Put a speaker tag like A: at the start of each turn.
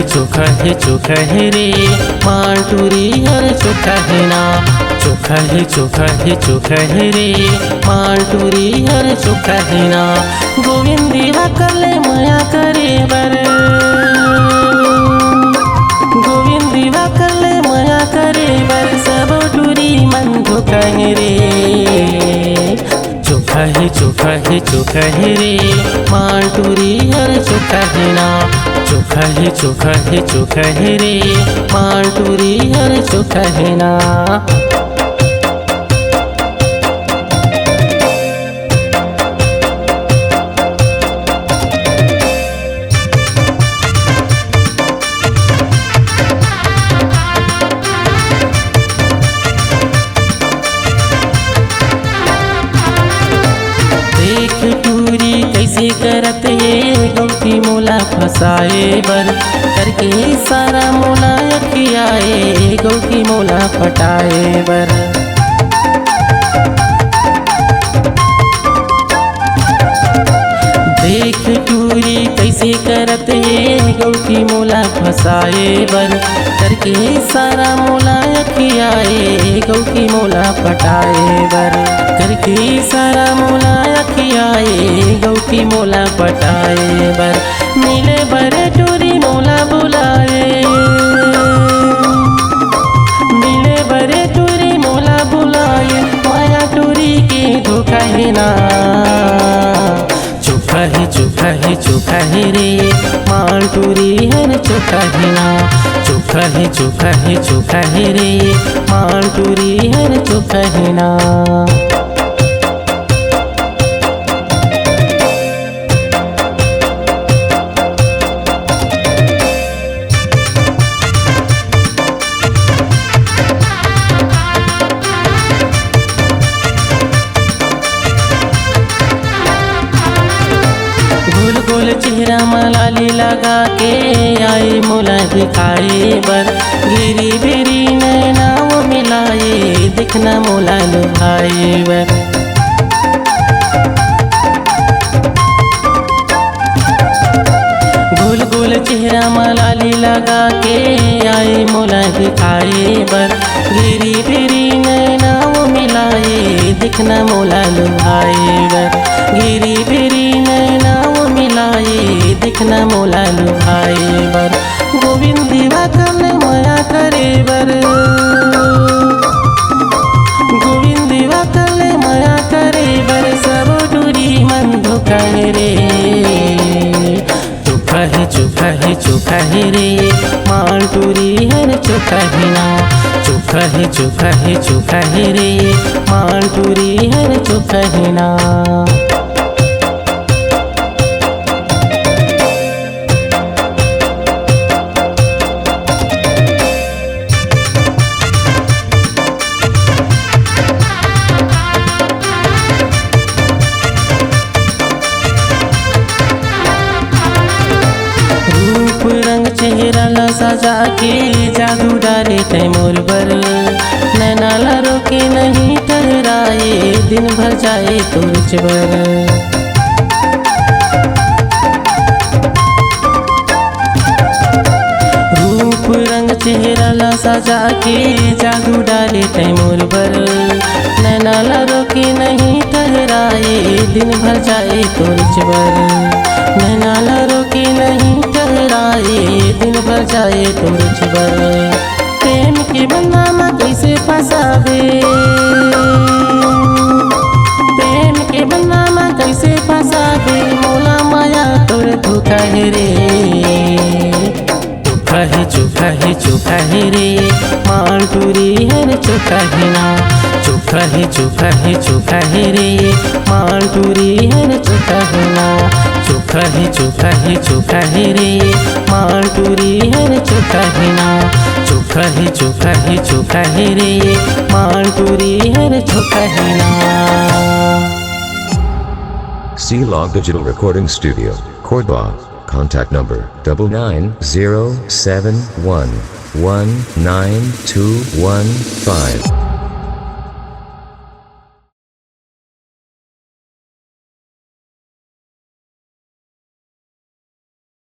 A: चोखा है रे मालटूरी हर चोखा है ना। चोखा है रे मालटूरी हर चोखा है ना। गोविंदी वाकले माया करे बर, गोविंदी वाकले माया करे बर, सब टूरी मन धोखा है रे। चोखा है रे मालटूरी हर चोखा है ना। चोखा है रे मालटूरी हर चोखा है ना। टूरी कैसे करत ये गौती मोला फसाए बर, करके सारा मोला अखियाए गौती मोला पटाए बर। देख टूरी कैसे करत ये गौती मोला फसाए बर, करके सारा मोला अखियाए गौती मोला पटाए बर। करके सारा मोला अखियाए गौती मोला पटाए बर। मिले बरे टूरी मोला बुलाए, मिले बरे टूरी मोला बुलाए, माया टूरी के धोखा है ना। चोखा है रे मालटूरी हर चोखा है ना। चोखा है रे मालटूरी हर चोखा है ना। गोल चेहरा मलाली लगा के आई मोला दिखाए बर, गिरी बेरी नैना वो मिलाए दिखना मोला लुभाए बर। गोल गोल चेहरा मलाली लगा के आई मोला दिखाए बर, गिरी बेरी नैना वो मिलाए दिखना मोला लुभाए बर। गिरी बेरी नैना वो मिलाए दिखना मोला लुभाए बर। गोविंदी वाकले माया करे बर, गोविंदी वाकले माया करे बर, सब टूरी मन धोखा है रे। चोखा है रे मालटूरी हर चोखा है ना। चोखा है रे मालटूरी हर चोखा है ना। रंग चेहरा ला सजा के जादू डाले तैमूर बर, नैना ला रोके नहीं ठहराए दिन भर जाए तुझ बर। रूप रंग चेहरा ला सजा के जादू डाले तैमूर बर, नैना ला रोके नहीं ठहराए दिन भर जाए तुझ बर। नैना ला रोके नहीं ठहराए दिन भर जाए तुझ बर। प्रेम के बंधना कैसे फंसावे, प्रेम के बंधना कैसे फंसावे, मोला माया तोर धोखा है रे। चोखा है रे मालटूरी हर चोखा है ना। चोखा है रे मालटूरी हर चोखा है ना। चोखा है रे मालटूरी हर चोखा है ना। चोखा है रे मालटूरी हर चोखा है ना।
B: C-Log Digital Recording Studio, Cordoba. Contact number 99071192115.